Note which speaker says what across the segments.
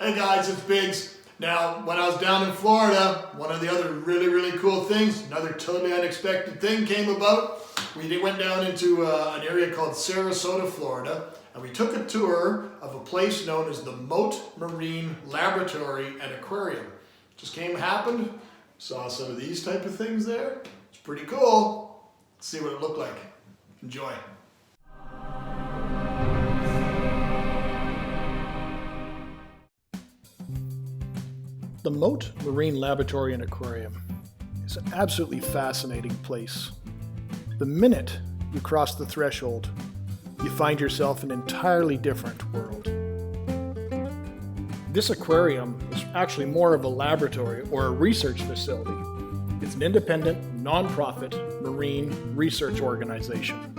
Speaker 1: Hey guys, it's Biggs. Now, when I was down in Florida, one of the other really cool things, another totally unexpected thing came about. We went down into an area called Sarasota, Florida, and we took a tour of a place known as the Mote Marine Laboratory and Aquarium. Just happened, saw some of these type of things there. It's pretty cool. Let's see what it looked like. Enjoy. The Mote Marine Laboratory and Aquarium is an absolutely fascinating place. The minute you cross the threshold, you find yourself in an entirely different world. This aquarium is actually more of a laboratory or a research facility. It's an independent, non-profit marine research organization.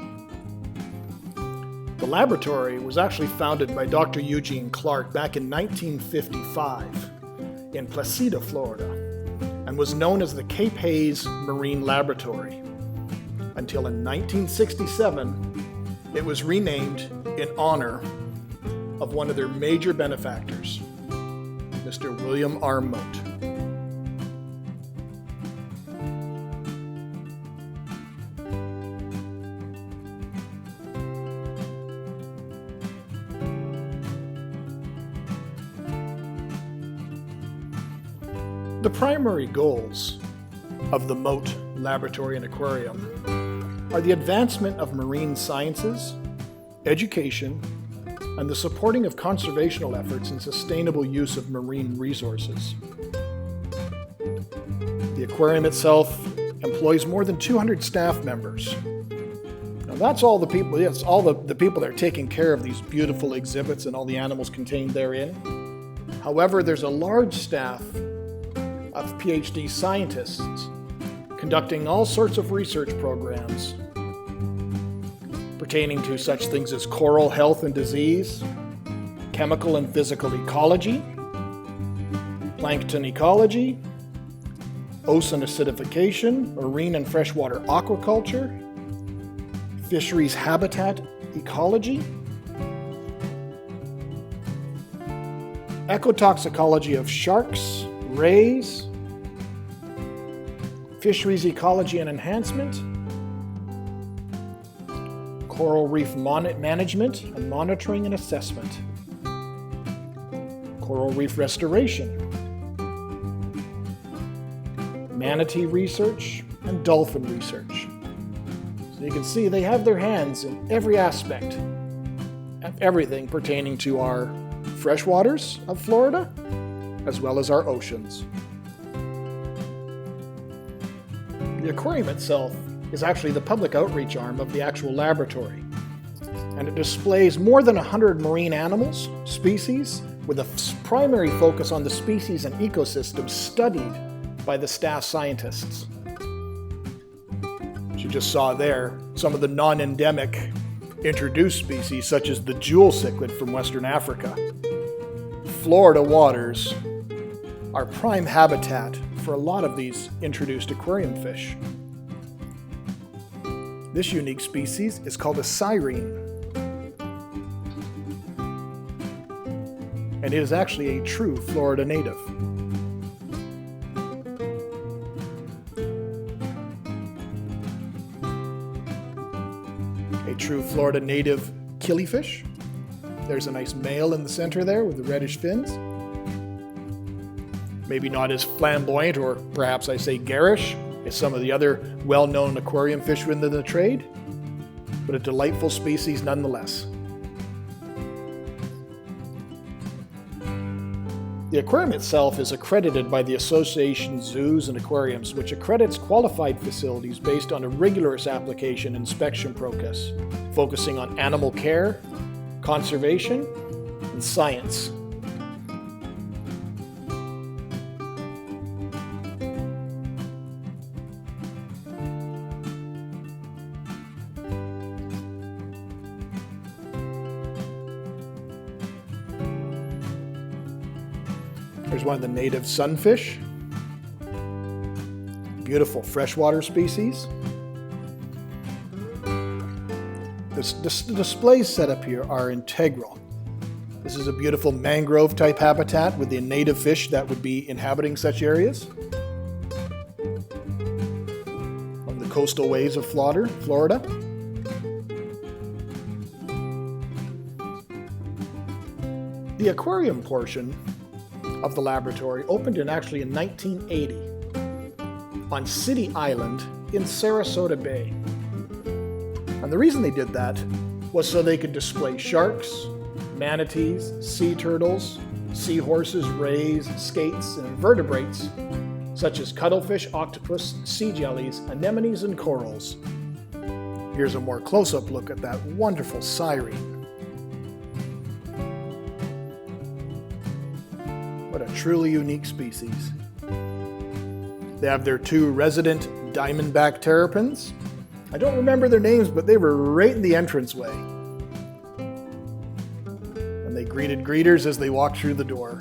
Speaker 1: The laboratory was actually founded by Dr. Eugene Clark back in 1955. In Placida, Florida, and was known as the Cape Hayes Marine Laboratory until in 1967 it was renamed in honor of one of their major benefactors, Mr. William R. Mote. The primary goals of the Mote Laboratory and Aquarium are the advancement of marine sciences, education, and the supporting of conservational efforts and sustainable use of marine resources. The aquarium itself employs more than 200 staff members. Now that's all the people, yes, all the people that are taking care of these beautiful exhibits and all the animals contained therein. However, there's a large staff of PhD scientists conducting all sorts of research programs pertaining to such things as coral health and disease, chemical and physical ecology, plankton ecology, ocean acidification, marine and freshwater aquaculture, fisheries habitat ecology, ecotoxicology of sharks, rays, fisheries ecology and enhancement, coral reef management and monitoring and assessment, coral reef restoration, manatee research, and dolphin research. So you can see they have their hands in every aspect of everything pertaining to our freshwaters of Florida, as well as our oceans. The aquarium itself is actually the public outreach arm of the actual laboratory, and it displays more than 100 marine animals, species, with a primary focus on the species and ecosystems studied by the staff scientists. As you just saw there, some of the non-endemic introduced species such as the jewel cichlid from Western Africa. Florida waters are prime habitat for a lot of these introduced aquarium fish. This unique species is called a sirene, and it is actually a true Florida native. A true Florida native killifish. There's a nice male in the center there with the reddish fins. Maybe not as flamboyant, or perhaps I say garish, as some of the other well-known aquarium fish within the trade, but a delightful species nonetheless. The aquarium itself is accredited by the Association Zoos and Aquariums, which accredits qualified facilities based on a rigorous application inspection process, focusing on animal care, conservation, and science. Here's one of the native sunfish. Beautiful freshwater species. The displays set up here are integral
Speaker 2: This is a beautiful mangrove type habitat with the native fish that would be inhabiting such areas. On the coastal waves of Florida. The aquarium portion of the laboratory opened actually in 1980 on City Island in Sarasota Bay. And the reason they did that was so they could display sharks, manatees, sea turtles, seahorses, rays, skates, and invertebrates such as cuttlefish, octopus, sea jellies, anemones, and corals. Here's a more close-up look at that wonderful siren. What a truly unique species. They have their 2 resident diamondback terrapins. I don't remember their names, but they were right in the entranceway. And they greeted greeters as they walked through the door.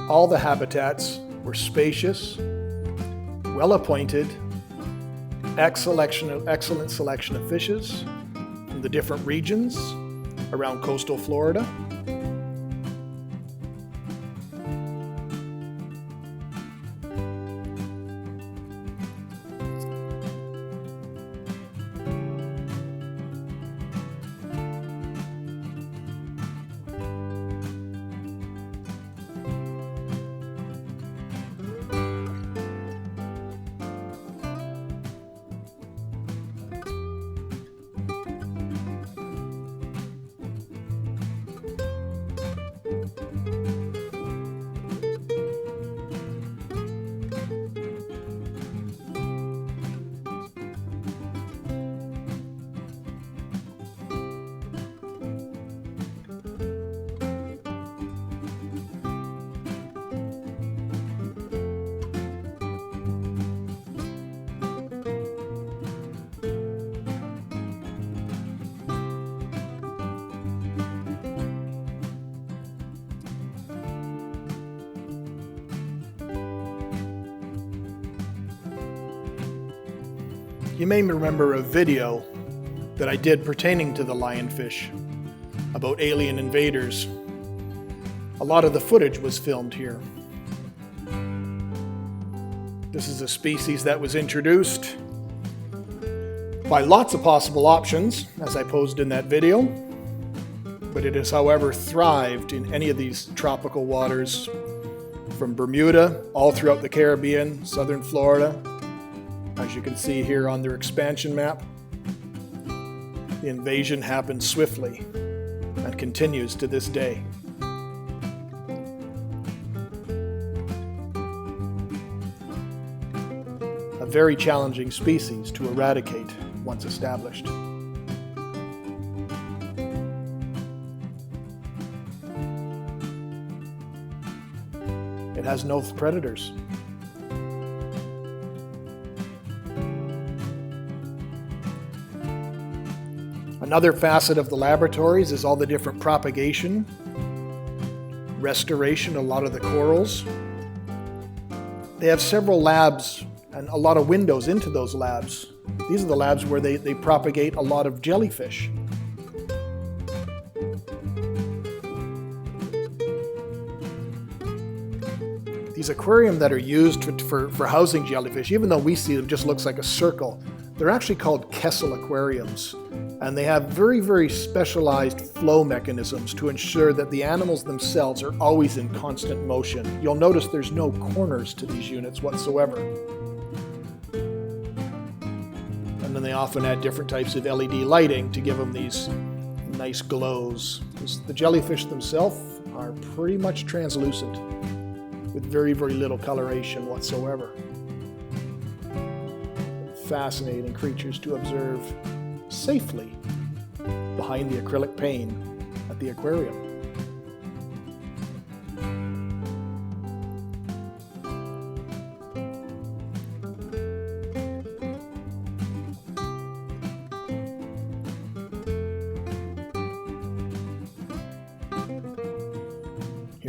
Speaker 2: All the habitats were spacious, well-appointed, excellent selection of fishes from the different regions around coastal Florida. You may remember a video that I did pertaining to the lionfish about alien invaders. A lot of the footage was filmed here. This is a species that was introduced by lots of possible options, as I posed in that video, but it has, however, thrived in any of these tropical waters from Bermuda all throughout the Caribbean, southern Florida. As you can see here on their expansion map, the invasion happened swiftly and continues to this day. A very challenging species to eradicate once established. It has no predators. Another facet of the laboratories is all the different propagation, restoration, a lot of the corals. They have several labs and a lot of windows into those labs. These are the labs where they propagate a lot of jellyfish. These aquariums that are used for housing jellyfish, even though we see them just looks like a circle, they're actually called Kessel aquariums. And they have very, very specialized flow mechanisms to ensure that the animals themselves are always in constant motion. You'll notice there's no corners to these units whatsoever. And then they often add different types of LED lighting to give them these nice glows. The jellyfish themselves are pretty much translucent with very, very little coloration whatsoever. Fascinating creatures to observe safely behind the acrylic pane at the aquarium.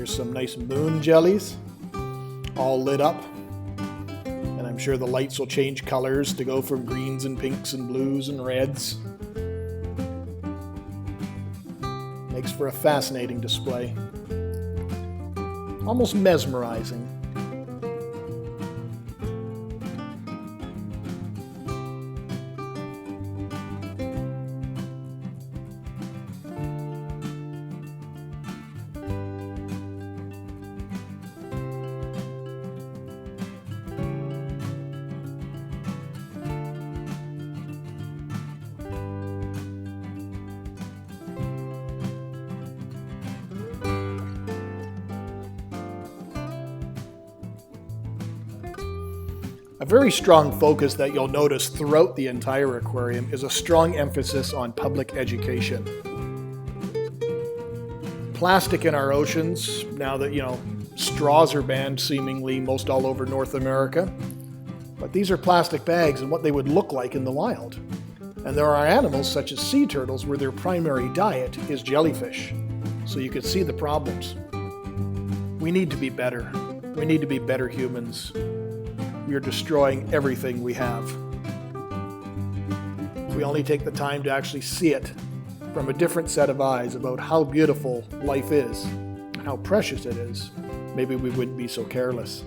Speaker 2: Here's some nice moon jellies, all lit up. And I'm sure the lights will change colors to go from greens and pinks and blues and reds. Makes for a fascinating display. Almost mesmerizing. A very strong focus that you'll notice throughout the entire aquarium is a strong emphasis on public education. Plastic in our oceans, now that, straws are banned seemingly most all over North America. But these are plastic bags and what they would look like in the wild. And there are animals such as sea turtles where their primary diet is jellyfish. So you can see the problems. We need to be better. We need to be better humans. We are destroying everything we have. If we only take the time to actually see it from a different set of eyes about how beautiful life is, how precious it is, maybe we wouldn't be so careless.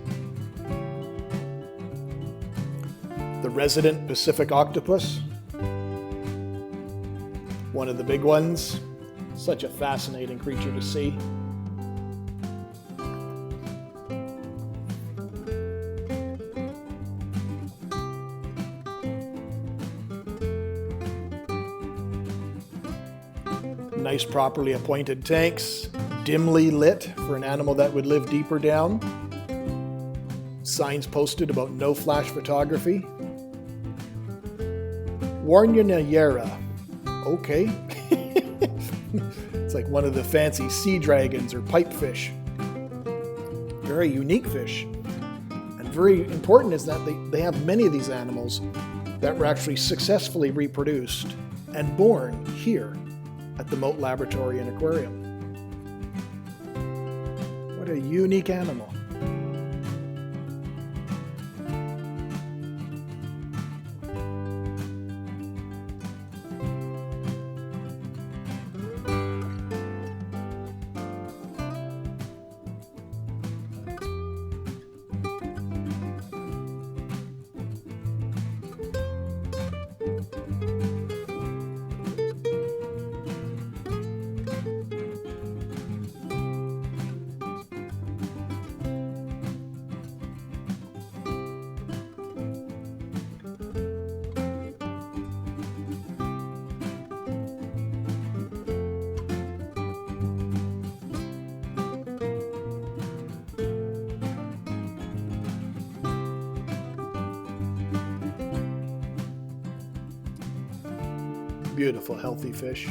Speaker 2: The resident Pacific octopus, one of the big ones, such a fascinating creature to see. Nice properly appointed tanks, dimly lit for an animal that would live deeper down. Signs posted about no flash photography. Warnyanayera. Okay. It's like one of the fancy sea dragons or pipefish. Very unique fish. And very important is that they have many of these animals that were actually successfully reproduced and born here at the Mote Laboratory and Aquarium. What a unique animal. Beautiful, healthy fish.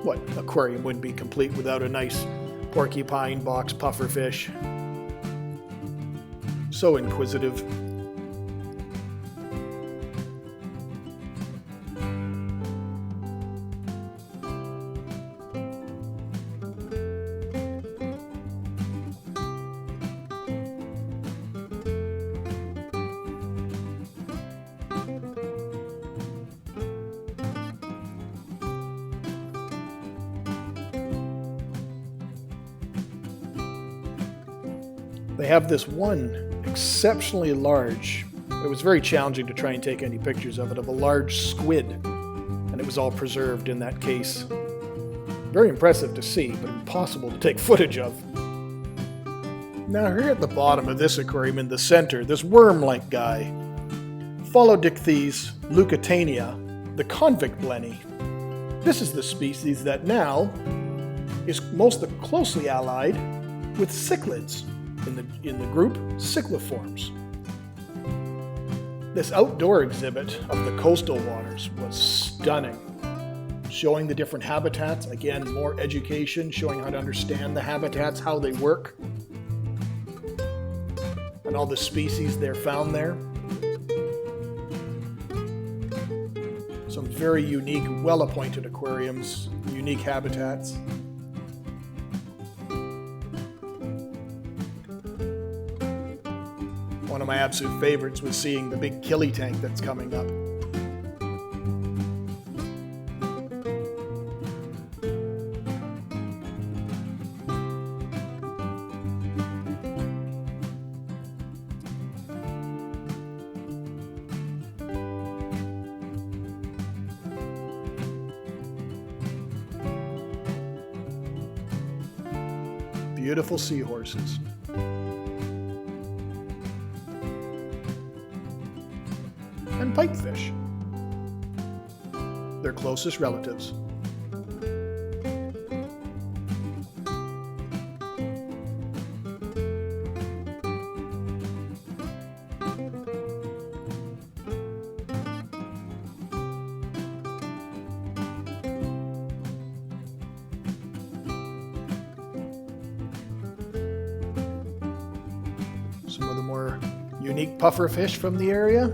Speaker 2: What aquarium wouldn't be complete without a nice porcupine box pufferfish? So inquisitive. They have this one exceptionally large, it was very challenging to try and take any pictures of it, of a large squid, and it was all preserved in that case. Very impressive to see, but impossible to take footage of. Now here at the bottom of this aquarium in the center, this worm-like guy, Pholodicthes leucotania, the convict blenny. This is the species that now is most closely allied with cichlids. In the group Cichliforms. This outdoor exhibit of the coastal waters was stunning, showing the different habitats, again more education, showing how to understand the habitats, how they work, and all the species they're found there. Some very unique, well-appointed aquariums, unique habitats. my absolute favorites was seeing the big killie tank that's coming up. Beautiful seahorses. And pipefish, their closest relatives. Some of the more unique pufferfish from the area.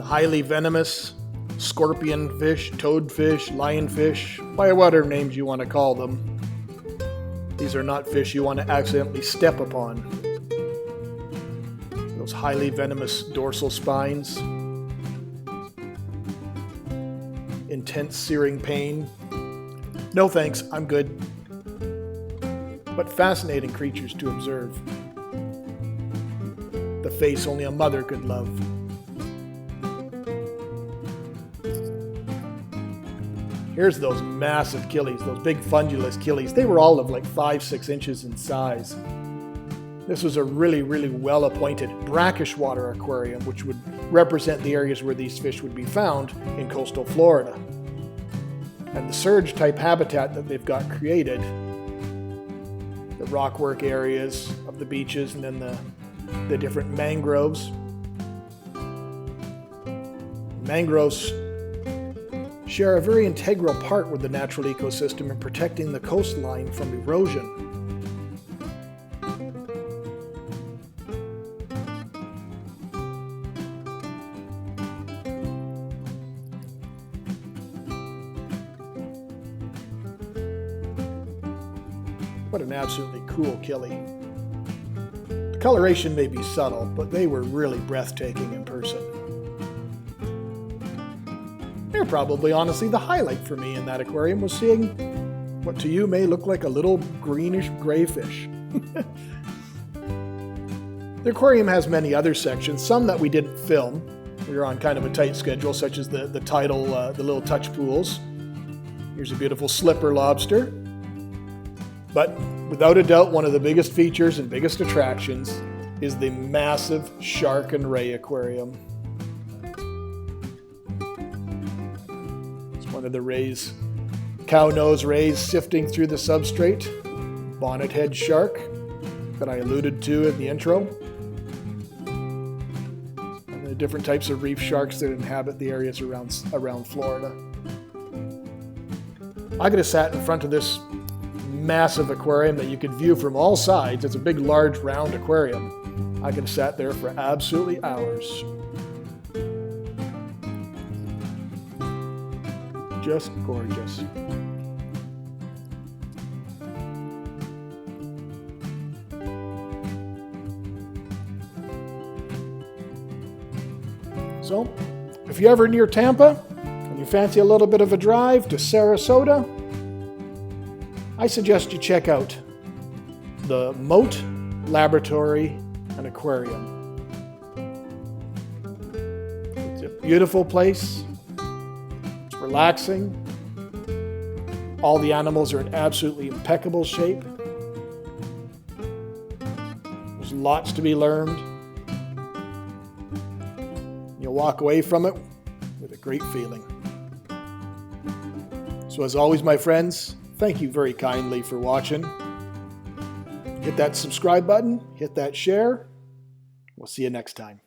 Speaker 2: Highly venomous scorpion fish, toadfish, lionfish, by whatever names you want to call them. These are not fish you want to accidentally step upon. Those highly venomous dorsal spines, intense searing pain. No thanks, I'm good. But fascinating creatures to observe. The face only a mother could love. Here's those massive killies, those big fundulous killies. They were all of like 5-6 inches in size. This was a really, really well-appointed brackish water aquarium, which would represent the areas where these fish would be found in coastal Florida. And the surge type habitat that they've got created, the rockwork areas of the beaches and then the different mangroves. Mangroves share a very integral part with the natural ecosystem in protecting the coastline from erosion. What an absolutely cool killie. The coloration may be subtle, but they were really breathtaking in person. They're probably honestly the highlight for me in that aquarium was seeing what to you may look like a little greenish gray fish. The aquarium has many other sections, some that we didn't film. We were on kind of a tight schedule, such as the tidal, the little touch pools. Here's a beautiful slipper lobster. But without a doubt, one of the biggest features and biggest attractions is the massive shark and ray aquarium. One of the rays, cow nose rays sifting through the substrate, bonnet head shark that I alluded to in the intro, and the different types of reef sharks that inhabit the areas around Florida. I could have sat in front of this massive aquarium that you could view from all sides. It's a big, large, round aquarium. I could have sat there for absolutely hours. Just gorgeous. So, if you're ever near Tampa and you fancy a little bit of a drive to Sarasota, I suggest you check out the Mote Laboratory and Aquarium. It's a beautiful place. Relaxing. All the animals are in absolutely impeccable shape. There's lots to be learned. You'll walk away from it with a great feeling. So as always, my friends, thank you very kindly for watching. Hit that subscribe button, hit that share, We'll see you next time.